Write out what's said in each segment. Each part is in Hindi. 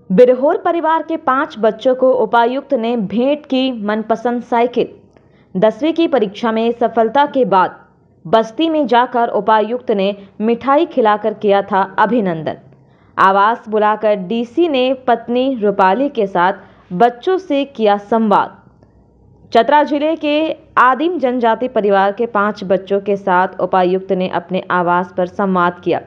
बिरहोर परिवार के 5 बच्चों को उपायुक्त ने भेंट की मनपसंद साइकिल। 10वीं की परीक्षा में सफलता के बाद बस्ती में जाकर उपायुक्त ने मिठाई खिलाकर किया था अभिनंदन। आवास बुलाकर डीसी ने पत्नी रूपाली के साथ बच्चों से किया संवाद। चतरा जिले के आदिम जनजाति परिवार के 5 बच्चों के साथ उपायुक्त ने अपने आवास पर संवाद किया।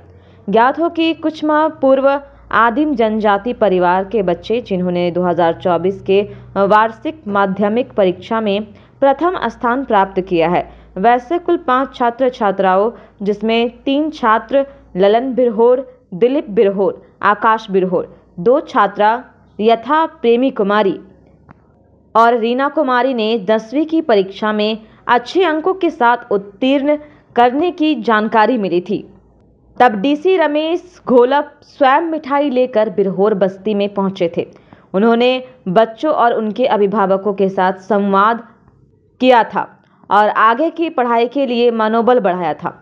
ज्ञात हो कि कुछ माह पूर्व आदिम जनजाति परिवार के बच्चे जिन्होंने 2024 के वार्षिक माध्यमिक परीक्षा में प्रथम स्थान प्राप्त किया है, वैसे कुल 5 छात्र छात्राओं जिसमें 3 छात्र ललन बिरहोर, दिलीप बिरहोर, आकाश बिरहोर, 2 छात्रा यथा प्रेमी कुमारी और रीना कुमारी ने 10वीं की परीक्षा में अच्छे अंकों के साथ उत्तीर्ण करने की जानकारी मिली थी। तब डीसी रमेश घोलप स्वयं मिठाई लेकर बिरहोर बस्ती में पहुंचे थे। उन्होंने बच्चों और उनके अभिभावकों के साथ संवाद किया था और आगे की पढ़ाई के लिए मनोबल बढ़ाया था।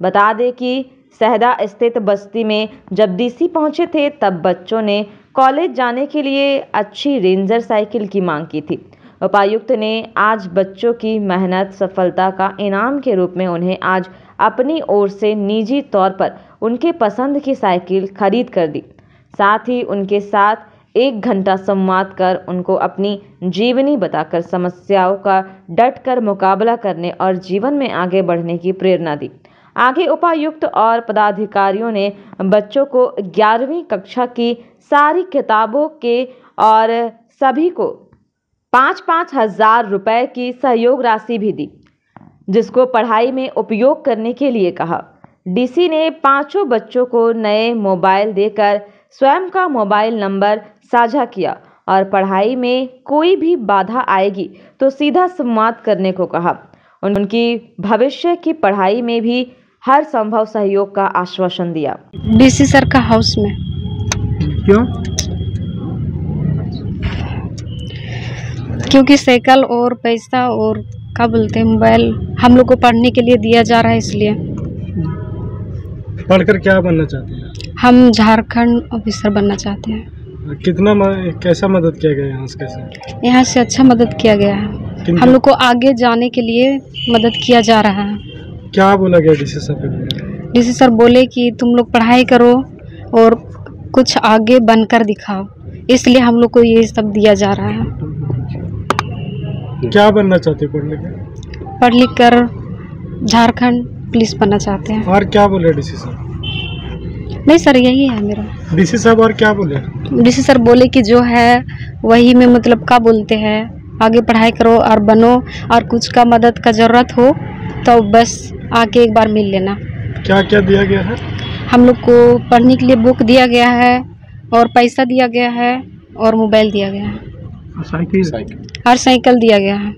बता दें कि सहदा स्थित बस्ती में जब डीसी पहुंचे थे तब बच्चों ने कॉलेज जाने के लिए अच्छी रेंजर साइकिल की मांग की थी। उपायुक्त ने आज बच्चों की मेहनत सफलता का इनाम के रूप में उन्हें आज अपनी ओर से निजी तौर पर उनके पसंद की साइकिल खरीद कर दी। साथ ही उनके साथ 1 घंटा संवाद कर उनको अपनी जीवनी बताकर समस्याओं का डटकर मुकाबला करने और जीवन में आगे बढ़ने की प्रेरणा दी। आगे उपायुक्त और पदाधिकारियों ने बच्चों को 11वीं कक्षा की सारी किताबों के और सभी को 5-5 हज़ार रुपए की सहयोग राशि भी दी, जिसको पढ़ाई में उपयोग करने के लिए कहा। डीसी ने 5 बच्चों को नए मोबाइल देकर स्वयं का मोबाइल नंबर साझा किया और पढ़ाई में कोई भी बाधा आएगी तो सीधा संवाद करने को कहा। उनकी भविष्य की पढ़ाई में भी हर संभव सहयोग का आश्वासन दिया। डीसी सर का हाउस में। क्यों? क्योंकि साइकिल और पैसा और क्या बोलते हैं मोबाइल हम लोग को पढ़ने के लिए दिया जा रहा है, इसलिए। पढ़कर क्या बनना चाहते हैं? हम झारखंड ऑफिसर बनना चाहते हैं। कैसा मदद किया गया यहाँ से? कैसे यहाँ से अच्छा मदद किया गया है। हम लोग को आगे जाने के लिए मदद किया जा रहा है। क्या बोला गया डीसी सर? डीसी सर बोले कि तुम लोग पढ़ाई करो और कुछ आगे बनकर दिखाओ, इसलिए हम लोग को ये सब दिया जा रहा है। क्या बनना चाहते हैं पढ़ लिख कर झारखंड पुलिस बनना चाहते हैं। और क्या बोले डीसी साहब? नहीं सर, यही है मेरा। डीसी साहब और क्या बोले? डीसी सर बोले कि जो है वही में मतलब क्या बोलते हैं, आगे पढ़ाई करो और बनो, और कुछ का मदद का ज़रूरत हो तो बस आके एक बार मिल लेना। क्या क्या दिया गया है? हम लोग को पढ़ने के लिए बुक दिया गया है और पैसा दिया गया है और मोबाइल दिया गया है, और साइकिल दिया गया है,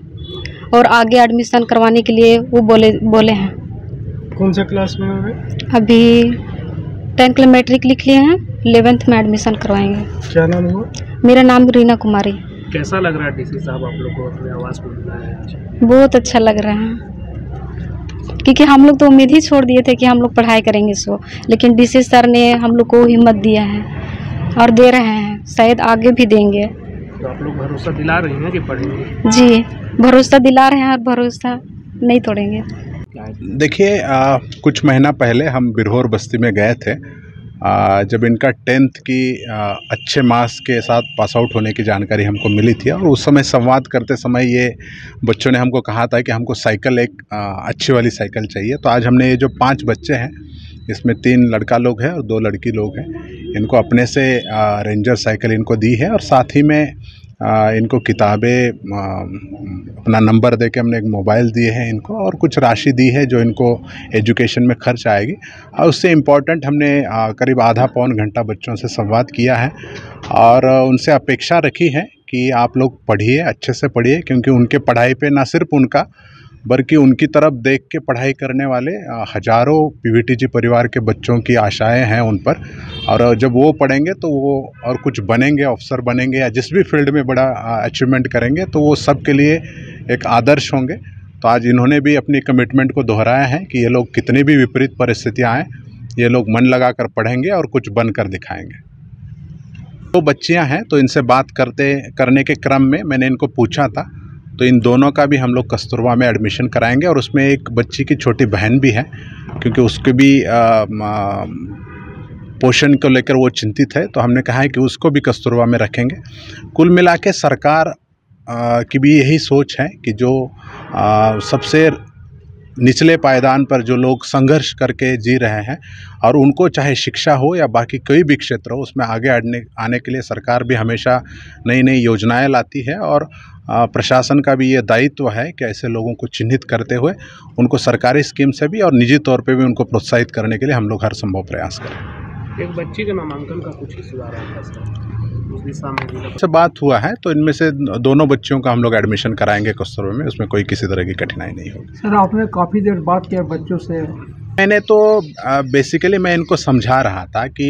और आगे एडमिशन करवाने के लिए वो बोले हैं। कौन सा क्लास में है? अभी 10th मैट्रिक लिख लिए हैं, 11th में एडमिशन करवाएंगे। क्या नाम हुआ? मेरा नाम रीना कुमारी। कैसा लग रहा है डीसी साहब आप लोग को अपने आवास में बुलाया? बहुत अच्छा लग रहा है, क्योंकि हम लोग तो उम्मीद ही छोड़ दिए थे कि हम लोग पढ़ाई करेंगे लेकिन डीसी सर ने हम लोग को हिम्मत दिया है और दे रहे हैं, शायद आगे भी देंगे। तो आप लोग भरोसा दिला रही हैं कि पढ़ेंगे? जी, भरोसा दिला रहे हैं और भरोसा नहीं तोड़ेंगे। देखिए, कुछ महीना पहले हम बिरहोर बस्ती में गए थे, जब इनका 10th की अच्छे मार्क्स के साथ पास आउट होने की जानकारी हमको मिली थी, और उस समय संवाद करते समय ये बच्चों ने हमको कहा था कि हमको साइकिल एक अच्छी वाली साइकिल चाहिए। तो आज हमने ये जो 5 बच्चे हैं, इसमें 3 लड़का लोग हैं और 2 लड़की लोग हैं, इनको अपने से रेंजर साइकिल इनको दी है, और साथ ही में इनको किताबें, अपना नंबर दे के हमने एक मोबाइल दिए हैं इनको, और कुछ राशि दी है जो इनको एजुकेशन में खर्च आएगी। और उससे इम्पॉर्टेंट हमने करीब आधा पौन घंटा बच्चों से संवाद किया है और उनसे अपेक्षा रखी है कि आप लोग पढ़िए, अच्छे से पढ़िए, क्योंकि उनके पढ़ाई पे ना सिर्फ उनका बल्कि उनकी तरफ देख के पढ़ाई करने वाले हज़ारों पीवीटीजी परिवार के बच्चों की आशाएं हैं उन पर, और जब वो पढ़ेंगे तो वो और कुछ बनेंगे, अफसर बनेंगे या जिस भी फील्ड में बड़ा अचीवमेंट करेंगे तो वो सब के लिए एक आदर्श होंगे। तो आज इन्होंने भी अपनी कमिटमेंट को दोहराया है कि ये लोग कितनी भी विपरीत परिस्थितियाँ आएँ, ये लोग मन लगाकर पढ़ेंगे और कुछ बनकर दिखाएंगे। दो बच्चियां हैं, तो इनसे बात करने के क्रम में मैंने इनको पूछा था, तो इन दोनों का भी हम लोग कस्तूरबा में एडमिशन कराएंगे। और उसमें एक बच्ची की छोटी बहन भी है, क्योंकि उसके भी पोषण को लेकर वो चिंतित है, तो हमने कहा है कि उसको भी कस्तूरबा में रखेंगे। कुल मिला के सरकार की भी यही सोच है कि जो सबसे निचले पायदान पर जो लोग संघर्ष करके जी रहे हैं और उनको चाहे शिक्षा हो या बाकी कोई भी क्षेत्र हो, उसमें आगे आने के लिए सरकार भी हमेशा नई नई योजनाएं लाती है। और प्रशासन का भी ये दायित्व है कि ऐसे लोगों को चिन्हित करते हुए उनको सरकारी स्कीम से भी और निजी तौर पे भी उनको प्रोत्साहित करने के लिए हम लोग हर संभव प्रयास करें। एक बच्ची के नामांकन का कुछ इशू आ रहा था से बात हुआ है, तो इनमें से दोनों बच्चियों का हम लोग एडमिशन कराएंगे कस्तूरबा में, उसमें कोई किसी तरह की कठिनाई नहीं होगी। सर, आपने काफ़ी देर बात किया बच्चों से। मैंने तो बेसिकली मैं इनको समझा रहा था कि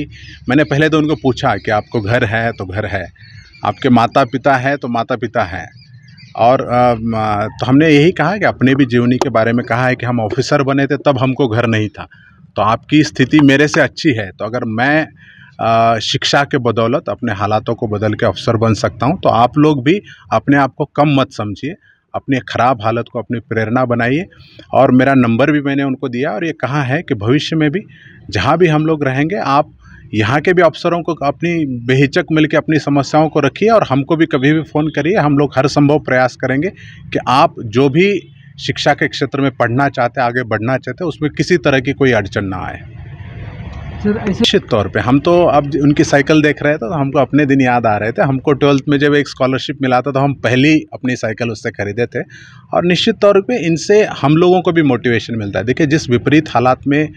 मैंने पहले तो उनको पूछा कि आपको घर है तो घर है, आपके माता पिता है तो माता पिता हैं, और तो हमने यही कहा कि अपने भी जीवनी के बारे में कहा है कि हम ऑफिसर बने थे तब हमको घर नहीं था, तो आपकी स्थिति मेरे से अच्छी है, तो अगर मैं शिक्षा के बदौलत अपने हालातों को बदल के अफसर बन सकता हूं, तो आप लोग भी अपने आप को कम मत समझिए, अपनी ख़राब हालत को अपनी प्रेरणा बनाइए। और मेरा नंबर भी मैंने उनको दिया और ये कहा है कि भविष्य में भी जहां भी हम लोग रहेंगे, आप यहाँ के भी अफसरों को अपनी बेहिचक मिलकर अपनी समस्याओं को रखिए और हमको भी कभी भी फ़ोन करिए। हम लोग हर संभव प्रयास करेंगे कि आप जो भी शिक्षा के क्षेत्र में पढ़ना चाहते, आगे बढ़ना चाहते, उसमें किसी तरह की कोई अड़चन ना आए। निश्चित तौर पे हम तो अब उनकी साइकिल देख रहे थे तो हमको अपने दिन याद आ रहे थे। हमको 12th में जब एक स्कॉलरशिप मिला था तो हम पहली अपनी साइकिल उससे खरीदे थे, और निश्चित तौर पे इनसे हम लोगों को भी मोटिवेशन मिलता है। देखिए, जिस विपरीत हालात में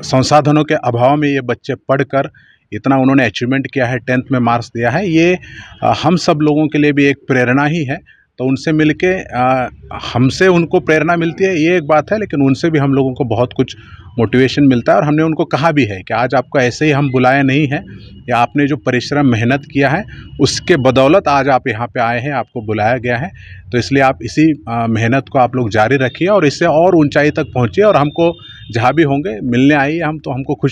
संसाधनों के अभाव में ये बच्चे पढ़कर इतना उन्होंने अचीवमेंट किया है, 10th में मार्क्स दिया है, ये हम सब लोगों के लिए भी एक प्रेरणा ही है। तो उनसे मिलके हमसे उनको प्रेरणा मिलती है, ये एक बात है, लेकिन उनसे भी हम लोगों को बहुत कुछ मोटिवेशन मिलता है। और हमने उनको कहा भी है कि आज आपको ऐसे ही हम बुलाए नहीं हैं, या आपने जो परिश्रम मेहनत किया है उसके बदौलत आज आप यहाँ पे आए हैं, आपको बुलाया गया है, तो इसलिए आप इसी मेहनत को आप लोग जारी रखिए और इससे और ऊंचाई तक पहुँचिए। और हमको जहाँ भी होंगे मिलने आइए, हम तो हमको खुश